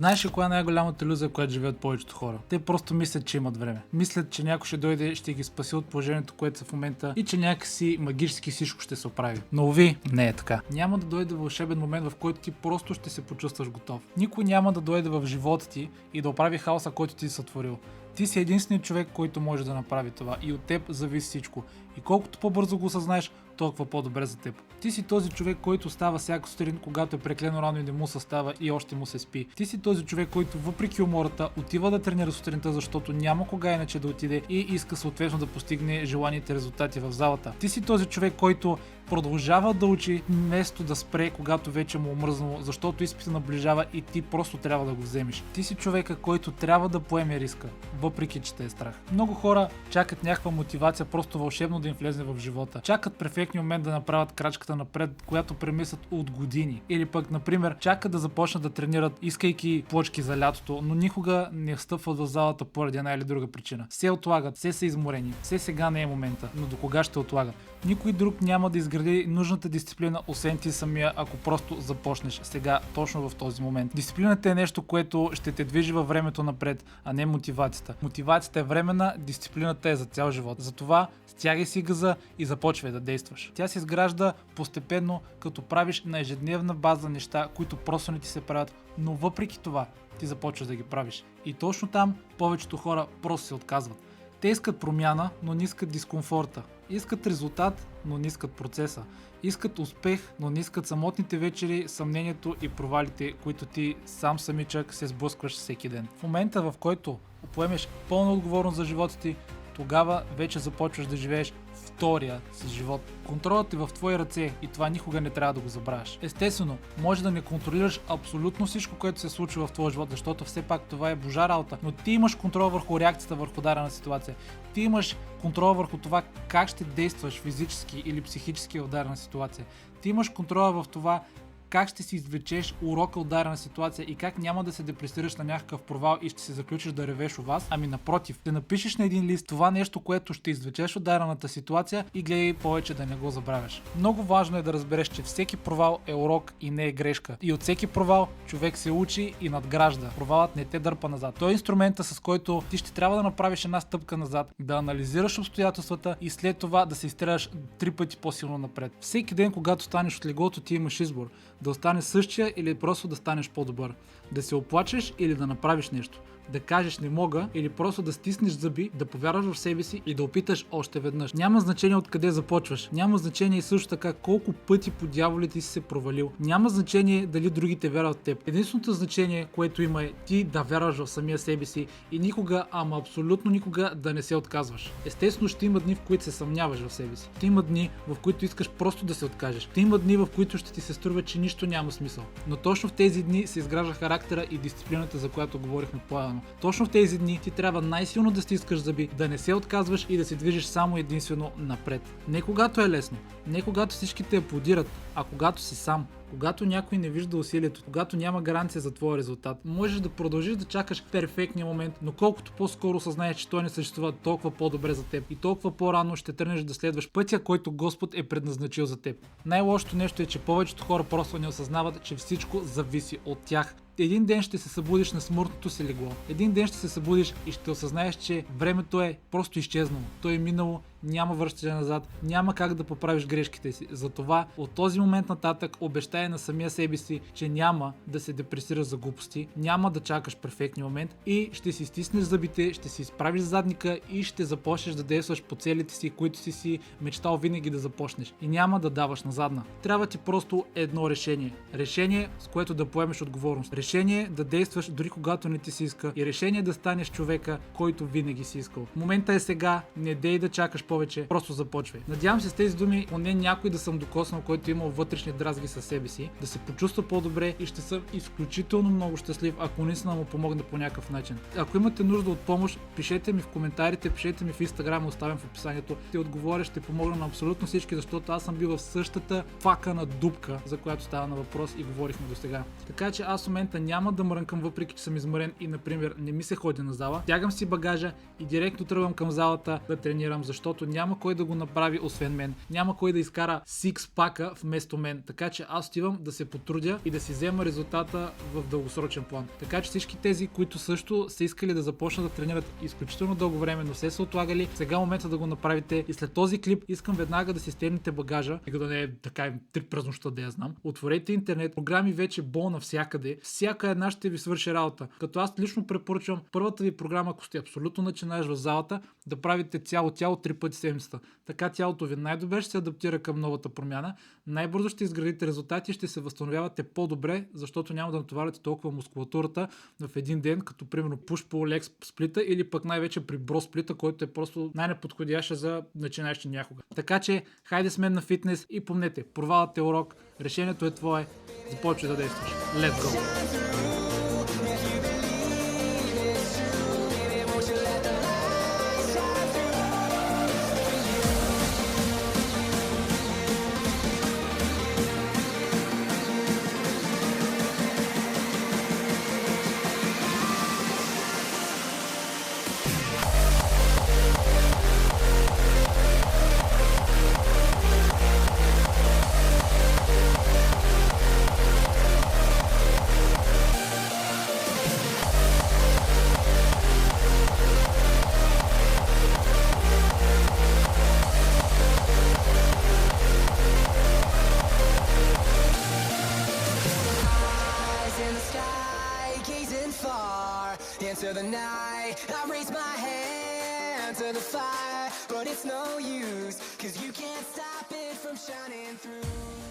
Знаеш ли коя е най-голямата илюзия, която живеят повечето хора? Те просто мислят, че имат време. Мислят, че някой ще дойде, ще ги спаси от положението, което са в момента и че някакси магически всичко ще се оправи. Но уви, не е така. Няма да дойде вълшебен момент, в който ти просто ще се почувстваш готов. Никой няма да дойде в живота ти и да оправи хаоса, който ти си сътворил. Ти си единственият човек, който може да направи това и от теб зависи всичко. И колкото по-бързо го осъзнаеш, толкова по-добре за теб. Ти си този човек, който става всяка сутрин, когато е преклено рано и не му се става и още му се спи. Ти си този човек, който въпреки умората отива да тренира сутринта, защото няма кога иначе да отиде и иска съответно да постигне желаните резултати в залата. Ти си този човек, който продължава да учи вместо да спре, когато вече му омръзнало, защото изпита наближава и ти просто трябва да го вземеш. Ти си човека, който трябва да поеме риска, въпреки че те е страх. Много хора чакат някаква мотивация просто вълшебно да им влезе в живота. Чакат перфектния момент да направят крачката напред, която премислят от години. Или пък, например, чакат да започнат да тренират, искайки плочки за лятото, но никога не встъпват в залата поради една или друга причина. Все отлагат, все са изморени, все сега не е момента, но до кога ще отлагат? Никой друг няма да изгради нужната дисциплина, освен ти самия, ако просто започнеш сега, точно в този момент. Дисциплината е нещо, което ще те движи във времето напред, а не мотивацията. Мотивацията е временна, дисциплината е за цял живот. Затова стягай си газа и започвай да действаш. Тя се изгражда постепенно, като правиш на ежедневна база неща, които просто не ти се правят, но въпреки това ти започваш да ги правиш. И точно там повечето хора просто се отказват. Те искат промяна, но не искат дискомфорта. Искат резултат, но не искат процеса. Искат успех, но не искат самотните вечери, съмнението и провалите, които ти сам самичък се сблъскваш всеки ден. В момента, в който поемеш пълна отговорност за живота ти, тогава вече започваш да живееш втория си живот. Контролът е в твои ръце и това никога не трябва да го забравяш. Естествено, може да не контролираш абсолютно всичко, което се случва в твоя живот, защото все пак това е божа работа, но ти имаш контрол върху реакцията върху дадена ситуация. Ти имаш контрол върху това как ще действаш физически или психически в дадена ситуация. Ти имаш контрола в това как ще си извлечеш урока от дадена ситуация и как няма да се депресираш на някакъв провал и ще се заключиш да ревеш у вас, ами напротив, да напишеш на един лист това нещо, което ще извлечеш от дадената ситуация и гледай повече да не го забравяш. Много важно е да разбереш, че всеки провал е урок и не е грешка. И от всеки провал човек се учи и надгражда. Провалът не те дърпа назад. Той е инструмента, с който ти ще трябва да направиш една стъпка назад, да анализираш обстоятелствата и след това да се изстреляш 3 пъти по-силно напред. Всеки ден, когато станеш от леглото, ти имаш избор. Да останеш същия или просто да станеш по-добър. Да се оплачеш или да направиш нещо. Да кажеш не мога или просто да стиснеш зъби, да повярваш в себе си и да опиташ още веднъж. Няма значение откъде започваш. Няма значение и също така колко пъти по дяволите си се провалил. Няма значение дали другите вярват в теб. Единственото значение, което има е ти да вярваш в самия себе си и никога, ама абсолютно никога да не се отказваш. Естествено ще има дни, в които се съмняваш в себе си. Ще има дни, в които искаш просто да се откажеш. Ще има дни, в които ще ти се струва, че нищо няма смисъл. Но точно в тези дни се изгражда характера и дисциплината, за която говорихме по-рано. Точно в тези дни ти трябва най-силно да стискаш зъби, да не се отказваш и да се движиш само единствено напред. Не когато е лесно, не когато всички те аплодират, а когато си сам. Когато някой не вижда усилието, когато няма гаранция за твоя резултат, можеш да продължиш да чакаш перфектния момент, но колкото по-скоро съзнаеш, че той не съществува, толкова по-добре за теб и толкова по-рано ще тръгнеш да следваш пътя, който Господ е предназначил за теб. Най-лошото нещо е, че повечето хора просто не осъзнават, че всичко зависи от тях. Един ден ще се събудиш на смъртното си легло. Един ден ще се събудиш и ще осъзнаеш, че времето е просто изчезнало. То е минало, няма връщане назад, няма как да поправиш грешките си. Затова от този момент нататък обещай на самия себе си, че няма да се депресираш за глупости, няма да чакаш перфектния момент и ще си стиснеш зъбите, ще си изправиш задника и ще започнеш да действаш по целите си, които си мечтал винаги да започнеш. И няма да даваш назадна. Трябва ти просто едно решение. Решение, с което да поемеш отговорност. Решение да действаш дори когато не ти се иска и решение да станеш човека, който винаги си искал. Момента е сега, не дей да чакаш повече, просто започвай. Надявам се с тези думи поне някой да съм докоснал, който е имал вътрешни дразги със себе си, да се почувства по-добре и ще съм изключително много щастлив, ако наистина му помогна по някакъв начин. Ако имате нужда от помощ, пишете ми в коментарите, пишете ми в Instagram, оставям в описанието. Ще отговоря, ще помогна на абсолютно всички, защото аз съм бил в същата факана дупка, за която става на въпрос и говорихме до сега. Така че аз в момента няма да мрънкам, въпреки че съм изморен и, например, не ми се ходи на зала. Тягам си багажа и директно тръгвам към залата да тренирам, защото защото няма кой да го направи освен мен. Няма кой да изкара сикс-пака вместо мен. Така че аз отивам да се потрудя и да си взема резултата в дългосрочен план. Така че всички тези, които също са искали да започнат да тренират изключително дълго време, но се са отлагали, сега е момента да го направите. И след този клип искам веднага да си стегнете багажа, и да не е така три през нощта, да я знам. Отворете интернет, програми вече бол навсякъде. Всяка една ще ви свърши работа. Като аз лично препоръчвам първата ви програма, ако сте абсолютно начинаеш в залата, да правите цяло тяло 3 пъти седмицата. Така тялото ви най-добре ще се адаптира към новата промяна, най-бързо ще изградите резултати и ще се възстановявате по-добре, защото няма да натоварите толкова мускулатурата в един ден, като примерно push-pull leg сплита или пък най-вече при бро сплита, който е просто най-неподходяща за начинаещи някога. Така че, хайде с мен на фитнес и помнете, провалът е урок, решението е твое, започвай да действаш. Let's go! Into the night, I raise my hand to the fire, but it's no use, 'cause you can't stop it from shining through.